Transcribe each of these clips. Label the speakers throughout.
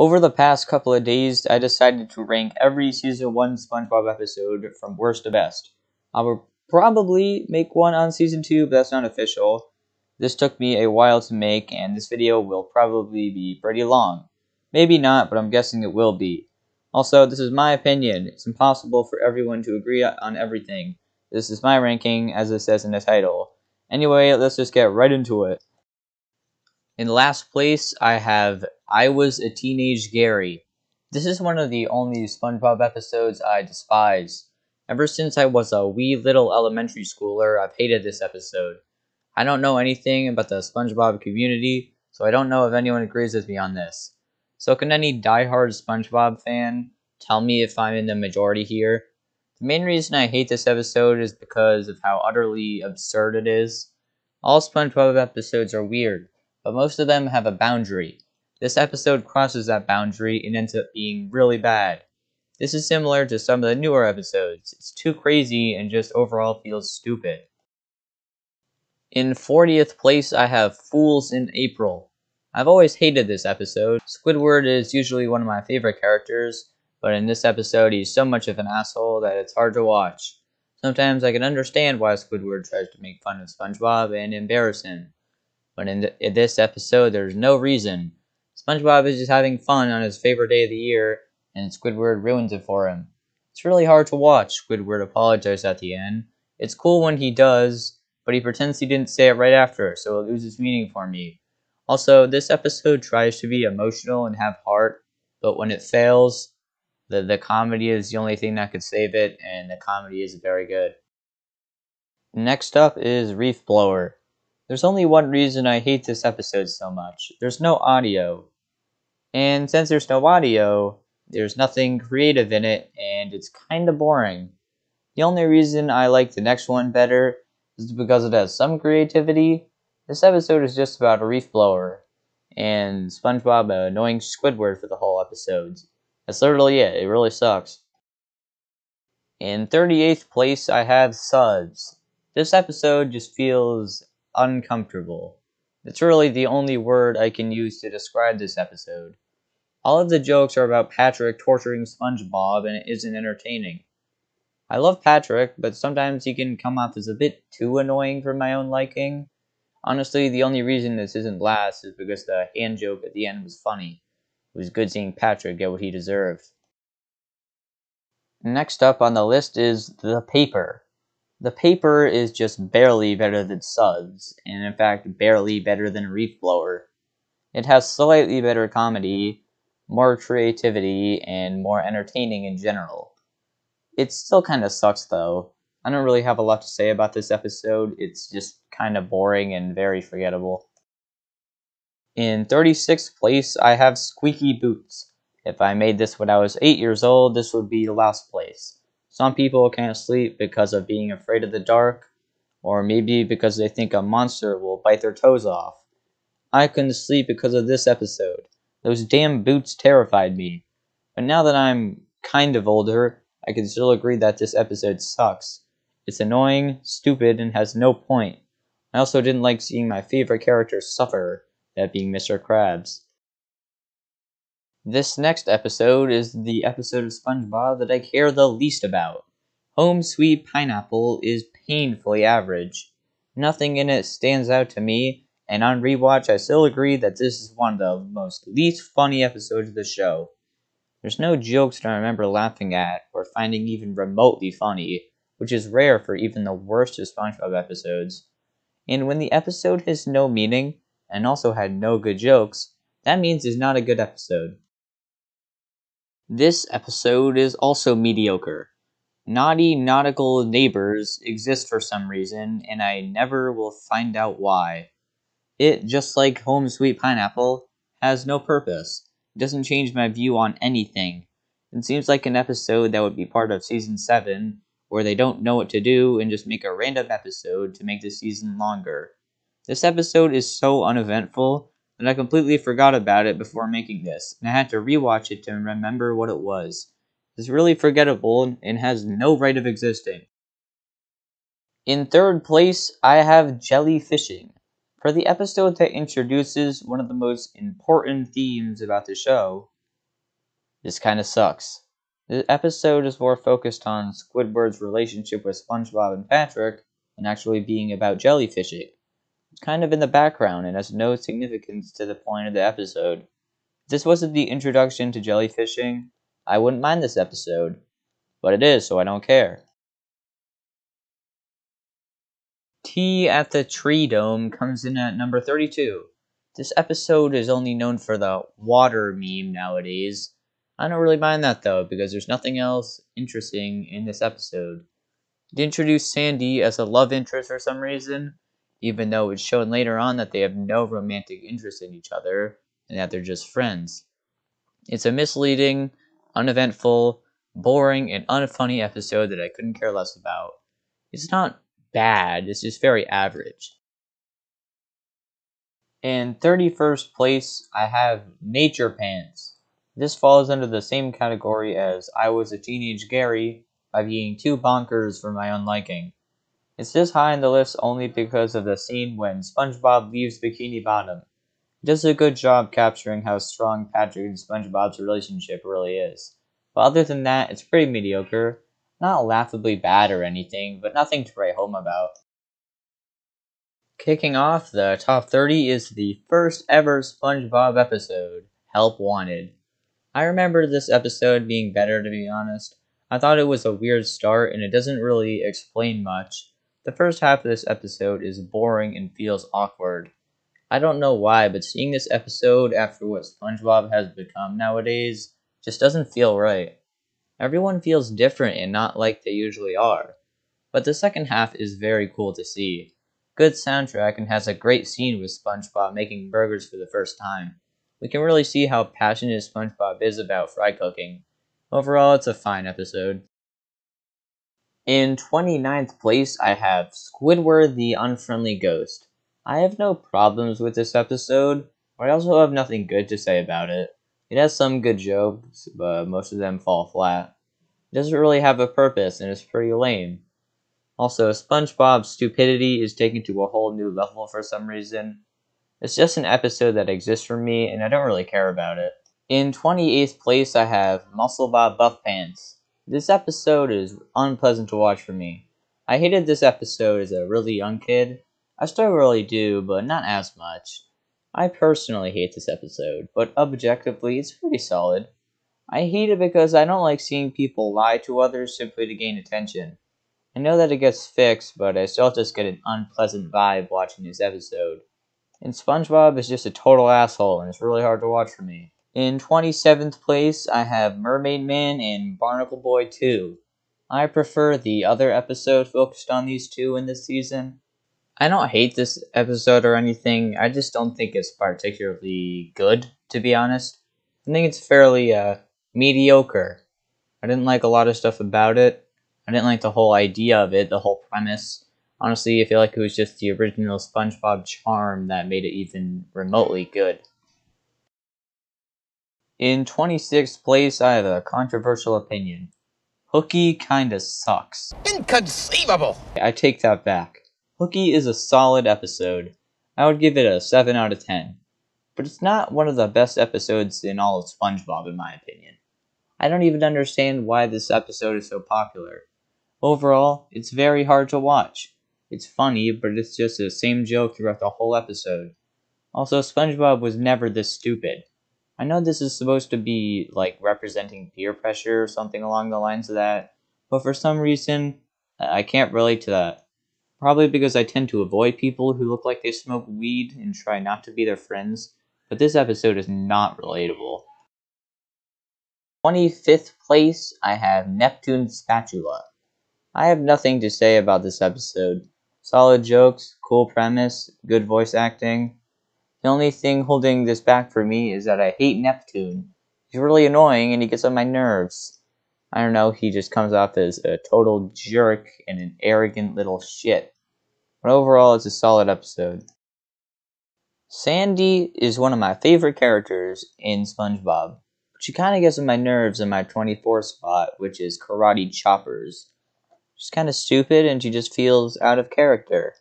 Speaker 1: Over the past couple of days, I decided to rank every Season 1 SpongeBob episode from worst to best. I will probably make one on Season 2, but that's not official. This took me a while to make, and this video will probably be pretty long. Maybe not, but I'm guessing it will be. Also, this is my opinion. It's impossible for everyone to agree on everything. This is my ranking, as it says in the title. Anyway, let's just get right into it. In last place, I have I Was a Teenage Gary. This is one of the only SpongeBob episodes I despise. Ever since I was a wee little elementary schooler, I've hated this episode. I don't know anything about the SpongeBob community, so I don't know if anyone agrees with me on this. So can any diehard SpongeBob fan tell me if I'm in the majority here? The main reason I hate this episode is because of how utterly absurd it is. All SpongeBob episodes are weird, but most of them have a boundary. This episode crosses that boundary and ends up being really bad. This is similar to some of the newer episodes. It's too crazy and just overall feels stupid. In 40th place, I have Fools in April. I've always hated this episode. Squidward is usually one of my favorite characters, but in this episode he's so much of an asshole that it's hard to watch. Sometimes I can understand why Squidward tries to make fun of SpongeBob and embarrass him. But in this episode, there's no reason. SpongeBob is just having fun on his favorite day of the year, and Squidward ruins it for him. It's really hard to watch Squidward apologize at the end. It's cool when he does, but he pretends he didn't say it right after, so it loses meaning for me. Also, this episode tries to be emotional and have heart, but when it fails, the comedy is the only thing that could save it, and the comedy isn't very good. Next up is Reef Blower. There's only one reason I hate this episode so much. There's no audio. And since there's no audio, there's nothing creative in it, and it's kinda boring. The only reason I like the next one better is because it has some creativity. This episode is just about a reef blower, and SpongeBob annoying Squidward for the whole episode. That's literally it. It really sucks. In 38th place, I have Suds. This episode just feels uncomfortable. It's really the only word I can use to describe this episode. All of the jokes are about Patrick torturing SpongeBob, and it isn't entertaining. I love Patrick, but sometimes he can come off as a bit too annoying for my own liking. Honestly, the only reason this isn't last is because the hand joke at the end was funny. It was good seeing Patrick get what he deserved. Next up on the list is The Paper. The Paper is just barely better than Suds, and in fact barely better than Reef Blower. It has slightly better comedy, more creativity, and more entertaining in general. It still kinda sucks though. I don't really have a lot to say about this episode. It's just kinda boring and very forgettable. In 36th place, I have Squeaky Boots. If I made this when I was 8 years old, this would be last place. Some people can't sleep because of being afraid of the dark, or maybe because they think a monster will bite their toes off. I couldn't sleep because of this episode. Those damn boots terrified me. But now that I'm kind of older, I can still agree that this episode sucks. It's annoying, stupid, and has no point. I also didn't like seeing my favorite character suffer, that being Mr. Krabs. This next episode is the episode of SpongeBob that I care the least about. Home Sweet Pineapple is painfully average. Nothing in it stands out to me, and on rewatch I still agree that this is one of the most least funny episodes of the show. There's no jokes that I remember laughing at or finding even remotely funny, which is rare for even the worst of SpongeBob episodes. And when the episode has no meaning, and also had no good jokes, that means it's not a good episode. This episode is also mediocre. Naughty nautical neighbors exist for some reason, and I never will find out why. It, just like Home Sweet Pineapple, has no purpose. It doesn't change my view on anything. It seems like an episode that would be part of Season 7, where they don't know what to do and just make a random episode to make the season longer. This episode is so uneventful that I completely forgot about it before making this, and I had to rewatch it to remember what it was. It's really forgettable and has no right of existing. In third place, I have Jellyfishing. For the episode that introduces one of the most important themes about the show, This kinda sucks. The episode is more focused on Squidward's relationship with SpongeBob and Patrick and actually being about jellyfishing. It's kind of in the background and has no significance to the point of the episode. If this wasn't the introduction to jellyfishing, I wouldn't mind this episode. But it is, so I don't care. Tea at the Tree Dome comes in at number 32. This episode is only known for the water meme nowadays. I don't really mind that though, because there's nothing else interesting in this episode. They introduce Sandy as a love interest for some reason, even though it's shown later on that they have no romantic interest in each other, and that they're just friends. It's a misleading, uneventful, boring, and unfunny episode that I couldn't care less about. It's not bad, it's just very average. In 31st place, I have Nature Pants. This falls under the same category as I Was a Teenage Gary by being too bonkers for my own liking. It's this high on the list only because of the scene when SpongeBob leaves Bikini Bottom. It does a good job capturing how strong Patrick and SpongeBob's relationship really is. But other than that, it's pretty mediocre. Not laughably bad or anything, but nothing to write home about. Kicking off the top 30 is the first ever SpongeBob episode, Help Wanted. I remember this episode being better, to be honest. I thought it was a weird start and it doesn't really explain much. The first half of this episode is boring and feels awkward. I don't know why, but seeing this episode after what SpongeBob has become nowadays just doesn't feel right. Everyone feels different and not like they usually are. But the second half is very cool to see. Good soundtrack and has a great scene with SpongeBob making burgers for the first time. We can really see how passionate SpongeBob is about fry cooking. Overall, it's a fine episode. In 29th place, I have Squidward the Unfriendly Ghost. I have no problems with this episode, but I also have nothing good to say about it. It has some good jokes, but most of them fall flat. It doesn't really have a purpose, and it's pretty lame. Also, SpongeBob's stupidity is taken to a whole new level for some reason. It's just an episode that exists for me, and I don't really care about it. In 28th place, I have Muscle Bob Buff Pants. This episode is unpleasant to watch for me. I hated this episode as a really young kid. I still really do, but not as much. I personally hate this episode, but objectively, it's pretty solid. I hate it because I don't like seeing people lie to others simply to gain attention. I know that it gets fixed, but I still just get an unpleasant vibe watching this episode. And SpongeBob is just a total asshole, and it's really hard to watch for me. In 27th place, I have Mermaid Man and Barnacle Boy 2. I prefer the other episode focused on these two in this season. I don't hate this episode or anything, I just don't think it's particularly good, to be honest. I think it's fairly, mediocre. I didn't like a lot of stuff about it. I didn't like the whole idea of it, the whole premise. Honestly, I feel like it was just the original SpongeBob charm that made it even remotely good. In 26th place, I have a controversial opinion. Hooky kinda sucks.
Speaker 2: Inconceivable!
Speaker 1: I take that back. Hooky is a solid episode. I would give it a 7 out of 10. But it's not one of the best episodes in all of SpongeBob, in my opinion. I don't even understand why this episode is so popular. Overall, it's very hard to watch. It's funny, but it's just the same joke throughout the whole episode. Also, SpongeBob was never this stupid. I know this is supposed to be, like, representing peer pressure or something along the lines of that, but for some reason, I can't relate to that. Probably because I tend to avoid people who look like they smoke weed and try not to be their friends, but this episode is not relatable. 25th place, I have Neptune's Spatula. I have nothing to say about this episode. Solid jokes, cool premise, good voice acting. The only thing holding this back for me is that I hate Neptune. He's really annoying and he gets on my nerves. I don't know, he just comes off as a total jerk and an arrogant little shit. But overall, it's a solid episode. Sandy is one of my favorite characters in SpongeBob. But she kind of gets on my nerves in my 24th spot, which is Karate Choppers. She's kind of stupid and she just feels out of character.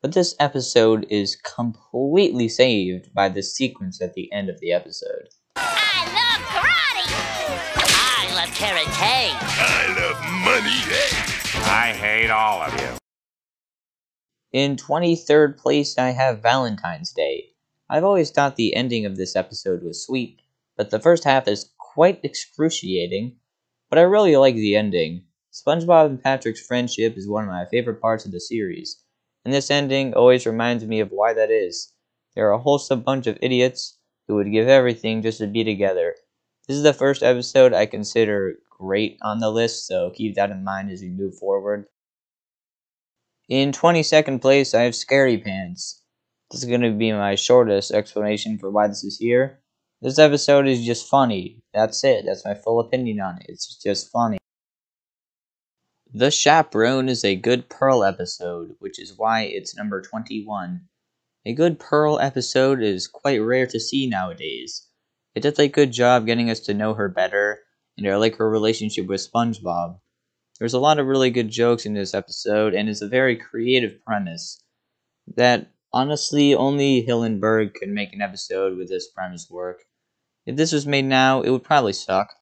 Speaker 1: But this episode is completely saved by the sequence at the end of the episode.
Speaker 2: I love karate! carrot cake.
Speaker 3: I love money.
Speaker 4: I hate all of you.
Speaker 1: In 23rd place, I have Valentine's Day. I've always thought the ending of this episode was sweet, but the first half is quite excruciating. But I really like the ending. SpongeBob and Patrick's friendship is one of my favorite parts of the series, and this ending always reminds me of why that is. They're a wholesome bunch of idiots who would give everything just to be together. This is the first episode I consider great on the list, so keep that in mind as we move forward. In 22nd place, I have Scaredy Pants. This is going to be my shortest explanation for why this is here. This episode is just funny. That's it. That's my full opinion on it. It's just funny. The Chaperone is a good Pearl episode, which is why it's number 21. A good Pearl episode is quite rare to see nowadays. It does a good job getting us to know her better, and I like her relationship with SpongeBob. There's a lot of really good jokes in this episode, and it's a very creative premise that honestly only Hillenburg could make an episode with this premise work. If this was made now, it would probably suck.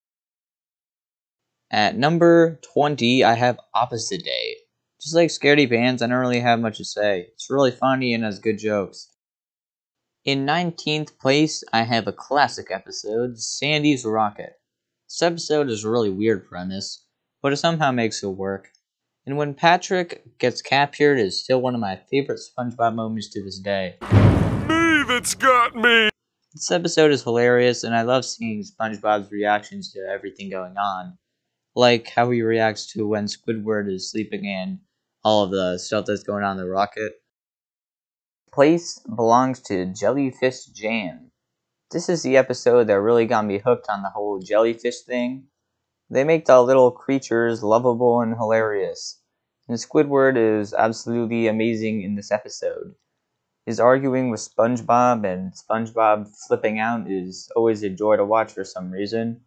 Speaker 1: At number 20, I have Opposite Day. Just like Scaredy Pants, I don't really have much to say. It's really funny and has good jokes. In 19th place, I have a classic episode, Sandy's Rocket. This episode is a really weird premise, but it somehow makes it work. And when Patrick gets captured is still one of my favorite SpongeBob moments to this day.
Speaker 3: Me that's got me.
Speaker 1: This episode is hilarious, and I love seeing SpongeBob's reactions to everything going on. Like how he reacts to when Squidward is sleeping and all of the stuff that's going on in the rocket. Place belongs to Jellyfish Jam. This is the episode that really got me hooked on the whole jellyfish thing. They make the little creatures lovable and hilarious. And Squidward is absolutely amazing in this episode. His arguing with SpongeBob and SpongeBob flipping out is always a joy to watch for some reason.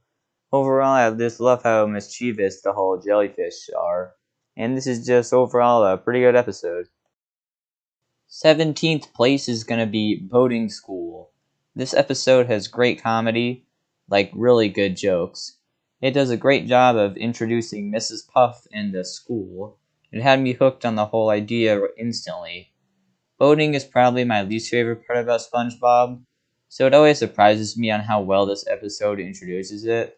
Speaker 1: Overall, I just love how mischievous the whole jellyfish are, and this is just overall a pretty good episode. 17th place is going to be Boating School. This episode has great comedy, like really good jokes. It does a great job of introducing Mrs. Puff and the school. It had me hooked on the whole idea instantly. Boating is probably my least favorite part about SpongeBob, so it always surprises me on how well this episode introduces it.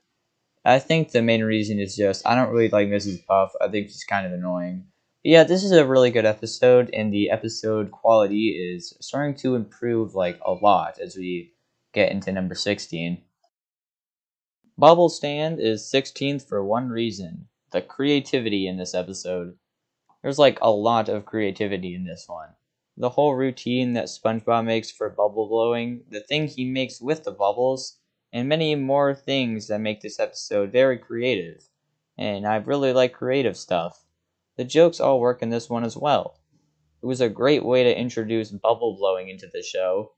Speaker 1: I think the main reason is just I don't really like Mrs. Puff. I think she's kind of annoying. But yeah, this is a really good episode, and the episode quality is starting to improve like a lot as we get into number 16. Bubble Stand is 16th for one reason: the creativity in this episode. There's like a lot of creativity in this one. The whole routine that SpongeBob makes for bubble blowing, the thing he makes with the bubbles, and many more things that make this episode very creative. And I really like creative stuff. The jokes all work in this one as well. It was a great way to introduce bubble blowing into the show,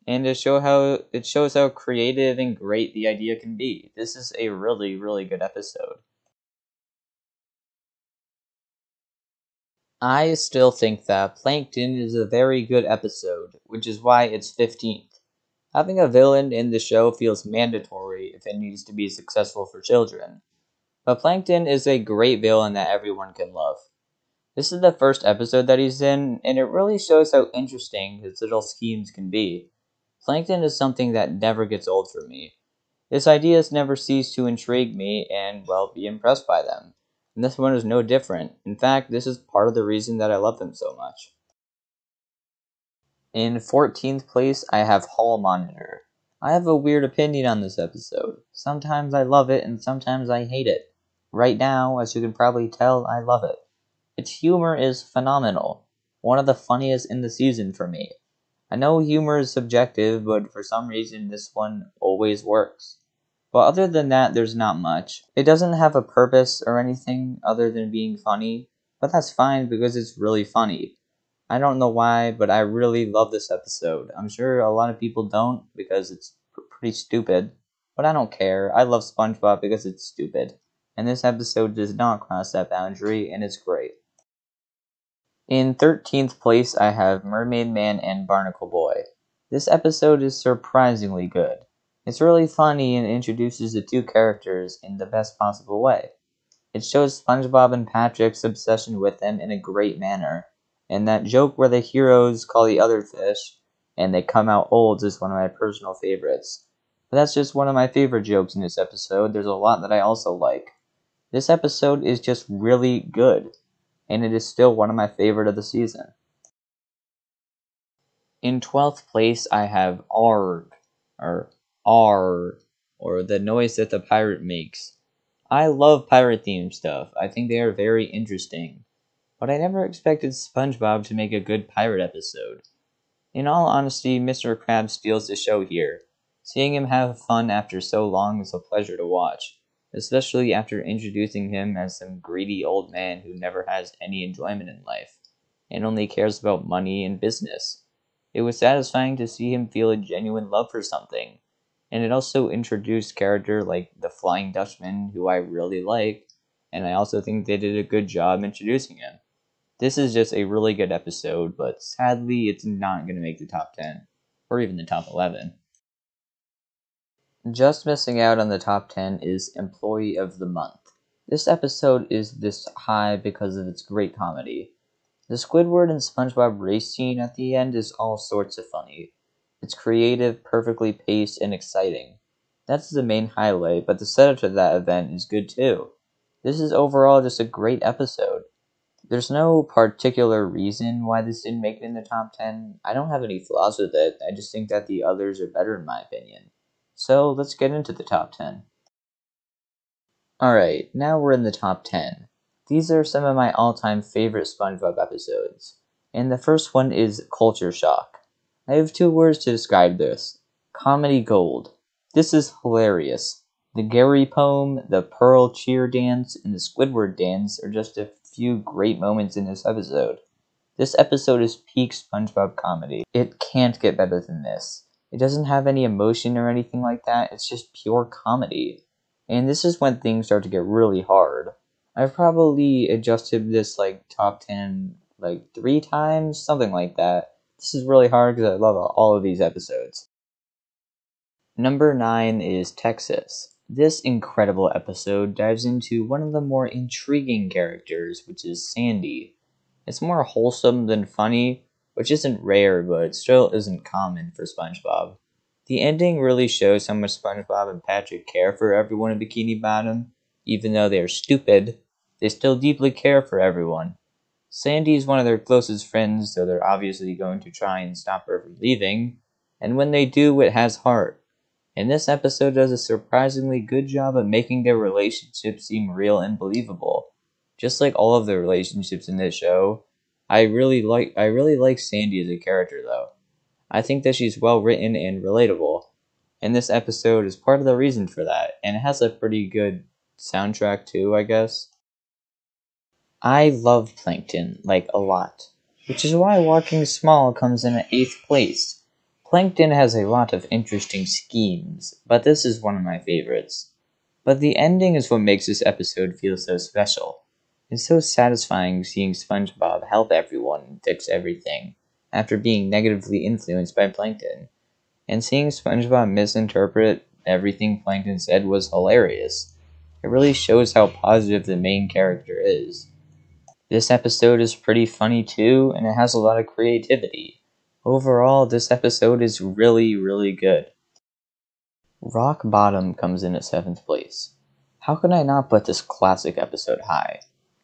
Speaker 1: and to show how it shows how creative and great the idea can be. This is a really, really good episode. I still think that Plankton is a very good episode, which is why it's 15th. Having a villain in the show feels mandatory if it needs to be successful for children. But Plankton is a great villain that everyone can love. This is the first episode that he's in, and it really shows how interesting his little schemes can be. Plankton is something that never gets old for me. His ideas never cease to intrigue me and, well, be impressed by them. And this one is no different. In fact, this is part of the reason that I love him so much. In 14th place, I have Hall Monitor. I have a weird opinion on this episode. Sometimes I love it and sometimes I hate it. Right now, as you can probably tell, I love it. Its humor is phenomenal. One of the funniest in the season for me. I know humor is subjective, but for some reason this one always works. But other than that, there's not much. It doesn't have a purpose or anything other than being funny, but that's fine because it's really funny. I don't know why, but I really love this episode. I'm sure a lot of people don't because it's pretty stupid, but I don't care. I love SpongeBob because it's stupid. And this episode does not cross that boundary, and it's great. In 13th place, I have Mermaid Man and Barnacle Boy. This episode is surprisingly good. It's really funny and introduces the two characters in the best possible way. It shows SpongeBob and Patrick's obsession with him in a great manner, and that joke where the heroes call the other fish and they come out old is one of my personal favorites. But that's just one of my favorite jokes in this episode. There's a lot that I also like. This episode is just really good, and it is still one of my favorite of the season. In 12th place, I have ARG, or R, or the noise that the pirate makes. I love pirate themed stuff. I think they are very interesting. But I never expected SpongeBob to make a good pirate episode. In all honesty, Mr. Krabs steals the show here. Seeing him have fun after so long is a pleasure to watch, especially after introducing him as some greedy old man who never has any enjoyment in life, and only cares about money and business. It was satisfying to see him feel a genuine love for something, and it also introduced character like the Flying Dutchman, who I really like, and I also think they did a good job introducing him. This is just a really good episode, but sadly, it's not going to make the top 10, or even the top 11. Just missing out on the top 10 is Employee of the Month. This episode is this high because of its great comedy. The Squidward and SpongeBob race scene at the end is all sorts of funny. It's creative, perfectly paced, and exciting. That's the main highlight, but the setup to that event is good too. This is overall just a great episode. There's no particular reason why this didn't make it in the top 10. I don't have any flaws with it, I just think that the others are better in my opinion. So let's get into the top 10. Alright, now we're in the top 10. These are some of my all-time favorite SpongeBob episodes. And the first one is Culture Shock. I have two words to describe this. Comedy gold. This is hilarious. The Gary poem, the Pearl cheer dance, and the Squidward dance are just a few great moments in this episode. This episode is peak SpongeBob comedy. It can't get better than this. It doesn't have any emotion or anything like that, it's just pure comedy. And this is when things start to get really hard. I've probably adjusted this top 10 3 times, something like that. This is really hard because I love all of these episodes. Number 9 is Texas. This incredible episode dives into one of the more intriguing characters, which is Sandy. It's more wholesome than funny, which isn't rare, but it still isn't common for SpongeBob. The ending really shows how much SpongeBob and Patrick care for everyone in Bikini Bottom. Even though they are stupid, they still deeply care for everyone. Sandy is one of their closest friends, so they're obviously going to try and stop her from leaving, and when they do, it has heart. And this episode does a surprisingly good job of making their relationship seem real and believable. Just like all of the relationships in this show, I really like Sandy as a character though. I think that she's well written and relatable. And this episode is part of the reason for that, and it has a pretty good soundtrack too, I guess. I love Plankton, a lot, which is why Walking Small comes in at 8th place. Plankton has a lot of interesting schemes, but this is one of my favorites. But the ending is what makes this episode feel so special. It's so satisfying seeing SpongeBob help everyone and fix everything, after being negatively influenced by Plankton. And seeing SpongeBob misinterpret everything Plankton said was hilarious. It really shows how positive the main character is. This episode is pretty funny too, and it has a lot of creativity. Overall, this episode is really, really good. Rock Bottom comes in at 7th place. How could I not put this classic episode high?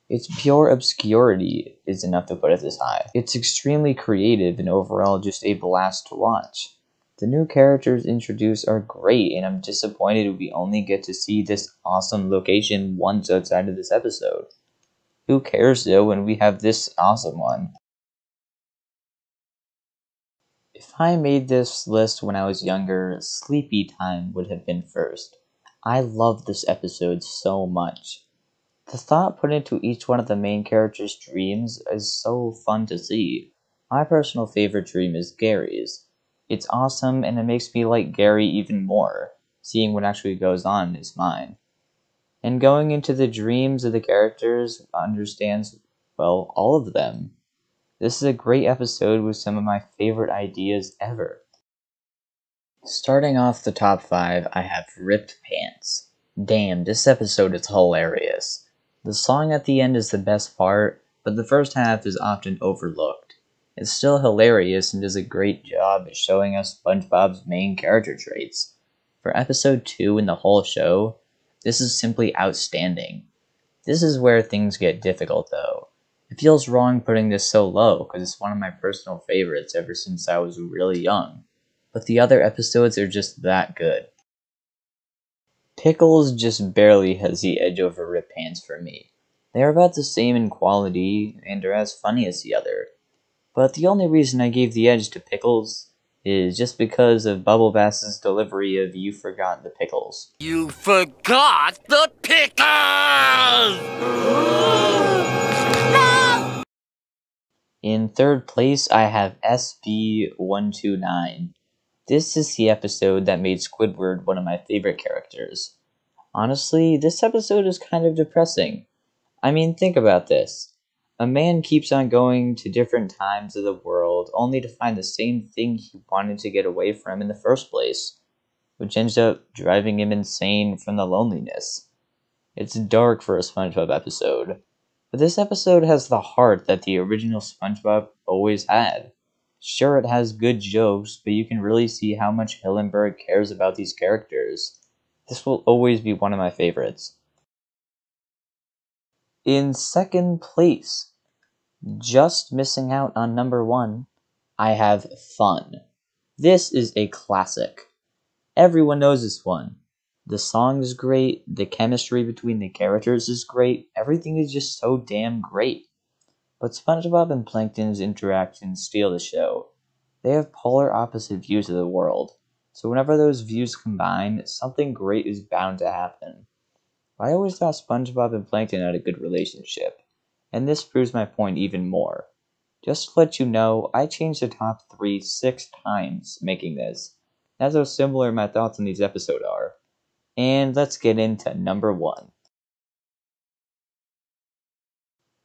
Speaker 1: Its pure obscurity is enough to put it this high. It's extremely creative and overall just a blast to watch. The new characters introduced are great, and I'm disappointed we only get to see this awesome location once outside of this episode. Who cares though when we have this awesome one? If I made this list when I was younger, Sleepy Time would have been first. I love this episode so much. The thought put into each one of the main characters' dreams is so fun to see. My personal favorite dream is Gary's. It's awesome and it makes me like Gary even more, seeing what actually goes on in his mind. And going into the dreams of the characters understands, well, all of them. This is a great episode with some of my favorite ideas ever. Starting off the top 5, I have Ripped Pants. Damn, this episode is hilarious. The song at the end is the best part, but the first half is often overlooked. It's still hilarious and does a great job at showing us SpongeBob's main character traits. For episode 2 in the whole show, this is simply outstanding. This is where things get difficult though. It feels wrong putting this so low because it's one of my personal favorites ever since I was really young. But the other episodes are just that good. Pickles just barely has the edge over Rip Pants for me. They are about the same in quality and are as funny as the other. But the only reason I gave the edge to Pickles is just because of Bubble Bass's delivery of "You forgot the pickles."
Speaker 3: You forgot the pickles!
Speaker 1: In third place, I have SB129. This is the episode that made Squidward one of my favorite characters. Honestly, this episode is kind of depressing. I mean, think about this. A man keeps on going to different times of the world only to find the same thing he wanted to get away from in the first place, which ends up driving him insane from the loneliness. It's dark for a SpongeBob episode, but this episode has the heart that the original SpongeBob always had. Sure, it has good jokes, but you can really see how much Hillenburg cares about these characters. This will always be one of my favorites. In second place, just missing out on number 1, I have Fun. This is a classic. Everyone knows this one. The song is great, the chemistry between the characters is great, everything is just so damn great. But SpongeBob and Plankton's interactions steal the show. They have polar opposite views of the world, so whenever those views combine, something great is bound to happen. I always thought SpongeBob and Plankton had a good relationship, and this proves my point even more. Just to let you know, I changed the top 3 6 times making this. That's how similar my thoughts on these episodes are. And let's get into number 1.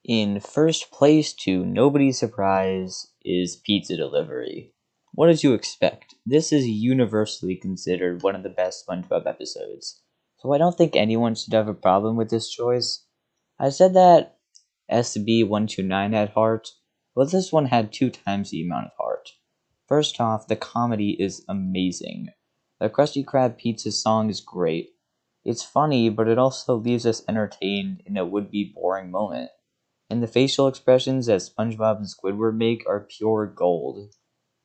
Speaker 1: In first place, to nobody's surprise, is Pizza Delivery. What did you expect? This is universally considered one of the best SpongeBob episodes, so I don't think anyone should have a problem with this choice. I said that SB129 had heart, but this one had 2 times the amount of heart. First off, the comedy is amazing. The Krusty Krab pizza song is great. It's funny, but it also leaves us entertained in a would-be boring moment. And the facial expressions that SpongeBob and Squidward make are pure gold.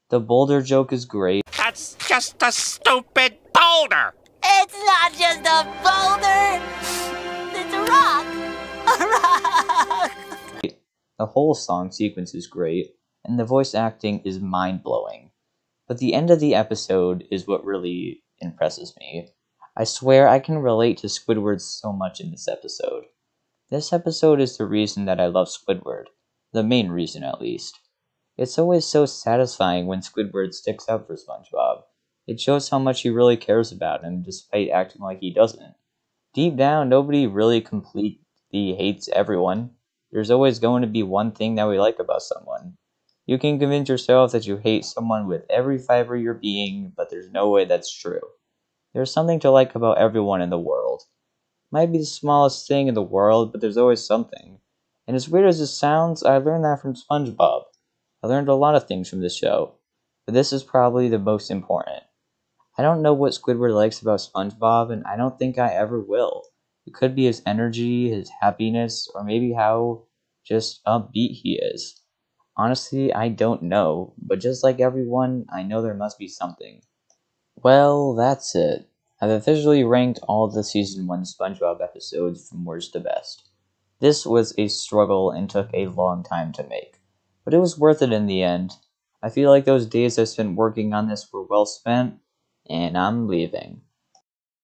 Speaker 1: The boulder joke is great.
Speaker 3: That's just a stupid boulder!
Speaker 2: It's not just a boulder! It's a rock! A rock!
Speaker 1: The whole song sequence is great, and the voice acting is mind-blowing. But the end of the episode is what really impresses me. I swear I can relate to Squidward so much in this episode. This episode is the reason that I love Squidward. The main reason, at least. It's always so satisfying when Squidward sticks up for SpongeBob. It shows how much he really cares about him, despite acting like he doesn't. Deep down, nobody really completely hates everyone. There's always going to be one thing that we like about someone. You can convince yourself that you hate someone with every fiber of your being, but there's no way that's true. There's something to like about everyone in the world. Might be the smallest thing in the world, but there's always something. And as weird as it sounds, I learned that from SpongeBob. I learned a lot of things from this show, but this is probably the most important. I don't know what Squidward likes about SpongeBob, and I don't think I ever will. It could be his energy, his happiness, or maybe how just upbeat he is. Honestly, I don't know, but just like everyone, I know there must be something. Well, that's it. I've officially ranked all the Season 1 SpongeBob episodes from worst to best. This was a struggle and took a long time to make, but it was worth it in the end. I feel like those days I spent working on this were well spent, and I'm leaving.